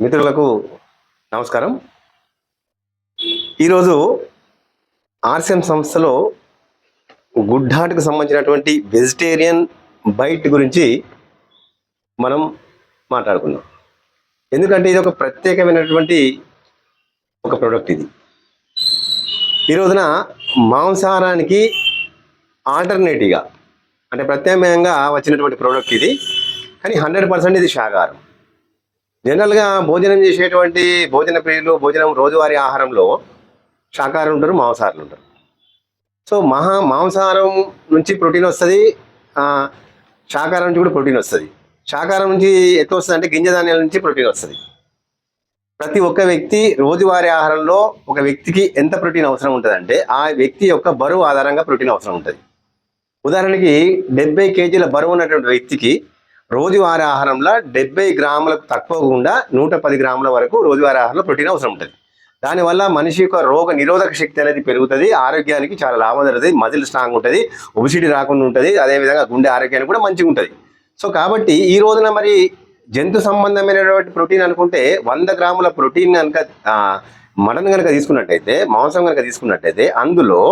మిత్రులకు నమస్కారం. ఈరోజు ఆర్సిఎం సంస్థలో గుడ్ హార్ట్కి సంబంధించినటువంటి వెజిటేరియన్ బైట్ గురించి మనం మాట్లాడుకుందాం. ఎందుకంటే ఇది ఒక ప్రత్యేకమైనటువంటి ఒక ప్రోడక్ట్. ఇది ఈ రోజున మాంసాహారానికి ఆల్టర్నేటివ్గా అంటే ప్రత్యామ్నాయంగా వచ్చినటువంటి ప్రోడక్ట్ ఇది. కానీ 100% ఇది శాకాహారం. జనరల్గా భోజనం చేసేటువంటి భోజన ప్రియులు రోజువారీ ఆహారంలో శాకాహారం ఉంటారు, మాంసాహారులు ఉంటారు. సో మాంసాహారం నుంచి ప్రోటీన్ వస్తుంది, శాకాహారం నుంచి కూడా ప్రోటీన్ వస్తుంది. శాకాహారం నుంచి ఎట్లా వస్తుంది అంటే గింజధాన్యాల నుంచి ప్రోటీన్ వస్తుంది. ప్రతి ఒక్క వ్యక్తి రోజువారీ ఆహారంలో ఒక వ్యక్తికి ఎంత ప్రోటీన్ అవసరం ఉంటుందంటే ఆ వ్యక్తి యొక్క బరువు ఆధారంగా ప్రోటీన్ అవసరం ఉంటుంది. ఉదాహరణకి 70 కేజీల బరువు ఉన్నటువంటి వ్యక్తికి రోజువారీ ఆహారంలో 70 గ్రాములకు తక్కువకుండా 110 గ్రాముల వరకు రోజువారీ ఆహారంలో ప్రోటీన్ అవసరం ఉంటుంది. దానివల్ల మనిషి యొక్క రోగ నిరోధక శక్తి అనేది పెరుగుతుంది, ఆరోగ్యానికి చాలా లాభం జరుగుతుంది, మజిల్ స్ట్రాంగ్ ఉంటుంది, ఒబిసిటీ రాకుండా ఉంటుంది, అదేవిధంగా గుండె ఆరోగ్యానికి కూడా మంచిగా ఉంటుంది. సో కాబట్టి ఈ రోజున మరి జంతు సంబంధమైనటువంటి ప్రోటీన్ అనుకుంటే 100 గ్రాముల ప్రోటీన్ కనుక మటన్ కనుక తీసుకున్నట్టయితే, మాంసం కనుక తీసుకున్నట్టయితే అందులో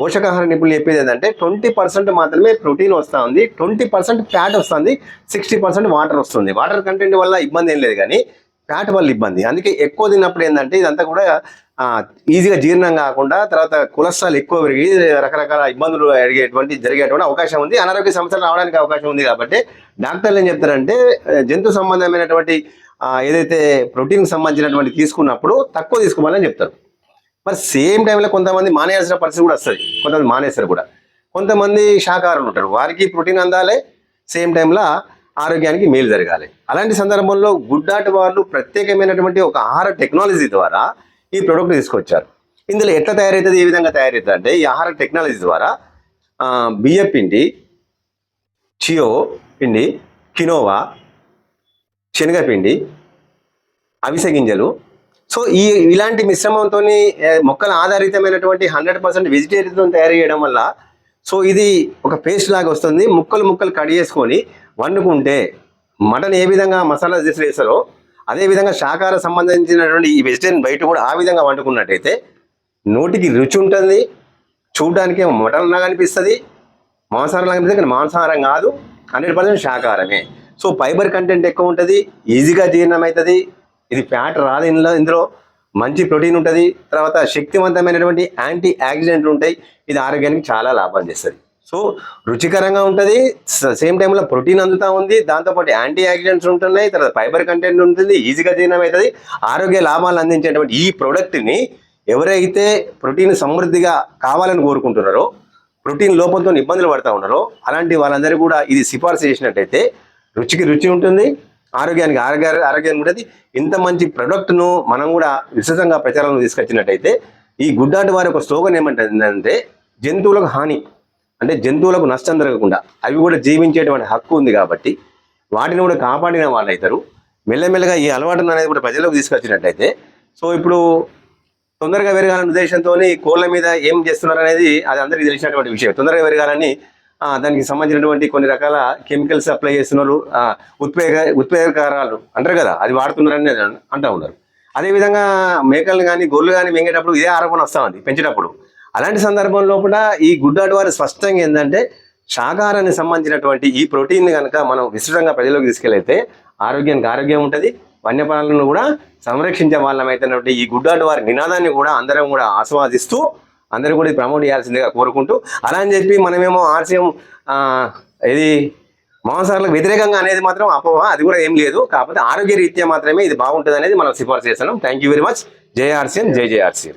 పోషకాహార నిపుణులు చెప్పేది ఏంటంటే 20% మాత్రమే ప్రోటీన్ వస్తుంది, 20% ఫ్యాట్ వస్తుంది, 60% వాటర్ వస్తుంది. వాటర్ కంటెంట్ వల్ల ఇబ్బంది ఏం లేదు, కానీ ఫ్యాట్ వల్ల ఇబ్బంది. అందుకే ఎక్కువ తిన్నప్పుడు ఏంటంటే ఇదంతా కూడా ఈజీగా జీర్ణం కాకుండా తర్వాత కొలెస్ట్రాల్ ఎక్కువ పెరిగి రకరకాల ఇబ్బందులు జరిగేటువంటి అవకాశం ఉంది, అనారోగ్య సమస్యలు రావడానికి అవకాశం ఉంది. కాబట్టి డాక్టర్లు ఏం చెప్తారంటే జంతు సంబంధమైనటువంటి ఏదైతే ప్రోటీన్కి సంబంధించినటువంటి తీసుకున్నప్పుడు తక్కువ తీసుకోవాలని చెప్తారు. మరి సేమ్ టైంలో కొంతమంది మానేయాల్సిన పరిస్థితి కూడా వస్తుంది, కొంతమంది మానేస్తారు కూడా. కొంతమంది శాకాహారులు ఉంటారు, వారికి ప్రోటీన్ అందాలి, సేమ్ టైంలో ఆరోగ్యానికి మేలు జరగాలి. అలాంటి సందర్భంలో గుడ్ హార్ట్ వాళ్ళు ప్రత్యేకమైనటువంటి ఒక ఆహార టెక్నాలజీ ద్వారా ఈ ప్రోడక్ట్ తీసుకొచ్చారు. ఇందులో ఎట్లా తయారవుతుంది, ఏ విధంగా తయారవుతుంది అంటే ఈ ఆహార టెక్నాలజీ ద్వారా బియ్య పిండి, చియో పిండి, కినోవా, శనగపిండి, అవిసె గింజలు, సో ఇలాంటి మిశ్రమంతో మొక్కల ఆధారితమైనటువంటి 100% వెజిటేరియన్తో తయారు చేయడం వల్ల సో ఇది ఒక పేస్ట్ లాగా వస్తుంది. ముక్కలు కట్ చేసుకొని వండుకుంటే మటన్ ఏ విధంగా మసాలా వేస్తారో అదేవిధంగా శాకాహార సంబంధించినటువంటి ఈ వెజిటేరియన్ బయట కూడా ఆ విధంగా వండుకున్నట్టయితే నోటికి రుచి ఉంటుంది, చూడడానికి మటన్ లాగా అనిపిస్తుంది, మాంసాహారం లాగా అనిపిస్తుంది. కానీ మాంసాహారం కాదు, 100% శాకాహారమే. సో ఫైబర్ కంటెంట్ ఎక్కువ ఉంటుంది, ఈజీగా జీర్ణం అవుతుంది, ఇది ఫ్యాట్ రాదు, ఇందులో మంచి ప్రోటీన్ ఉంటుంది, తర్వాత శక్తివంతమైనటువంటి యాంటీ ఆక్సిడెంట్లు ఉంటాయి. ఇది ఆరోగ్యానికి చాలా లాభాలు చేస్తుంది. సో రుచికరంగా ఉంటుంది, సేమ్ టైంలో ప్రోటీన్ అందుతూ ఉంది, దాంతోపాటు యాంటీ ఆక్సిడెంట్స్ ఉంటున్నాయి, తర్వాత ఫైబర్ కంటెంట్ ఉంటుంది, ఈజీగా జీర్ణం అవుతుంది, ఆరోగ్య లాభాలు అందించేటువంటి ఈ ప్రోడక్ట్ని ఎవరైతే ప్రోటీన్ సమృద్ధిగా కావాలని కోరుకుంటున్నారో, ప్రోటీన్ లోపంతో ఇబ్బందులు పడుతూ ఉన్నారో అలాంటి వాళ్ళందరూ కూడా ఇది సిఫార్సు చేసినట్టయితే రుచికి రుచి ఉంటుంది, ఆరోగ్యానికి ఆరోగ్యం ఉంటుంది. ఇంత మంచి ప్రొడక్ట్ను మనం కూడా విస్తృతంగా ప్రచారంలో తీసుకొచ్చినట్టయితే ఈ గుడ్ హార్ట్ వారి ఒక స్లోగన్ ఏమంటుందంటే జంతువులకు హాని అంటే జంతువులకు నష్టం జరగకుండా అవి కూడా జీవించేటువంటి హక్కు ఉంది, కాబట్టి వాటిని కూడా కాపాడిన వాళ్ళు అవుతారు. మెల్లమెల్లగా ఈ అలవాటును అనేది కూడా ప్రజలకు తీసుకొచ్చినట్టయితే సో ఇప్పుడు తొందరగా పెరగాలనే ఉద్దేశంతో కోళ్ళ మీద ఏం చేస్తున్నారు అనేది అది అందరికీ తెలిసినటువంటి విషయం. తొందరగా పెరగాలని దానికి సంబంధించినటువంటి కొన్ని రకాల కెమికల్స్ అప్లై చేస్తున్నారు, ఉత్పేదకారాలు అంటారు కదా, అది వాడుతున్నారని అంటూ ఉన్నారు. అదేవిధంగా మేకలు కానీ గొర్రెలు కానీ మింగేటప్పుడు ఇదే ఆరోపణ వస్తామండి పెంచేటప్పుడు. అలాంటి సందర్భంలో కూడా ఈ గుడ్ హార్ట్ వారు స్పష్టంగా ఏంటంటే శాకాహారానికి సంబంధించినటువంటి ఈ ప్రోటీన్ కనుక మనం విస్తృతంగా ప్రజలకు తీసుకెళ్తే ఆరోగ్యానికి ఆరోగ్యం ఉంటుంది, వన్యప్రాణులను కూడా సంరక్షించే వాళ్ళమైతే ఈ గుడ్ హార్ట్ వారి నినాదాన్ని కూడా అందరం కూడా ఆస్వాదిస్తూ అందరూ కూడా ప్రమోట్ చేయాల్సిందిగా కోరుకుంటూ, అలా అని చెప్పి మనమేమో ఆర్సిఎం ఇది మాంసాహారాలకు వ్యతిరేకంగా అనేది మాత్రం అపోహ, అది కూడా ఏం లేదు. కాకపోతే ఆరోగ్య రీత్యా మాత్రమే ఇది బాగుంటుంది అనేది మనం సిఫార్సు చేస్తున్నాం. Thank you very much. జై ఆర్సిఎం, జై ఆర్సిఎం.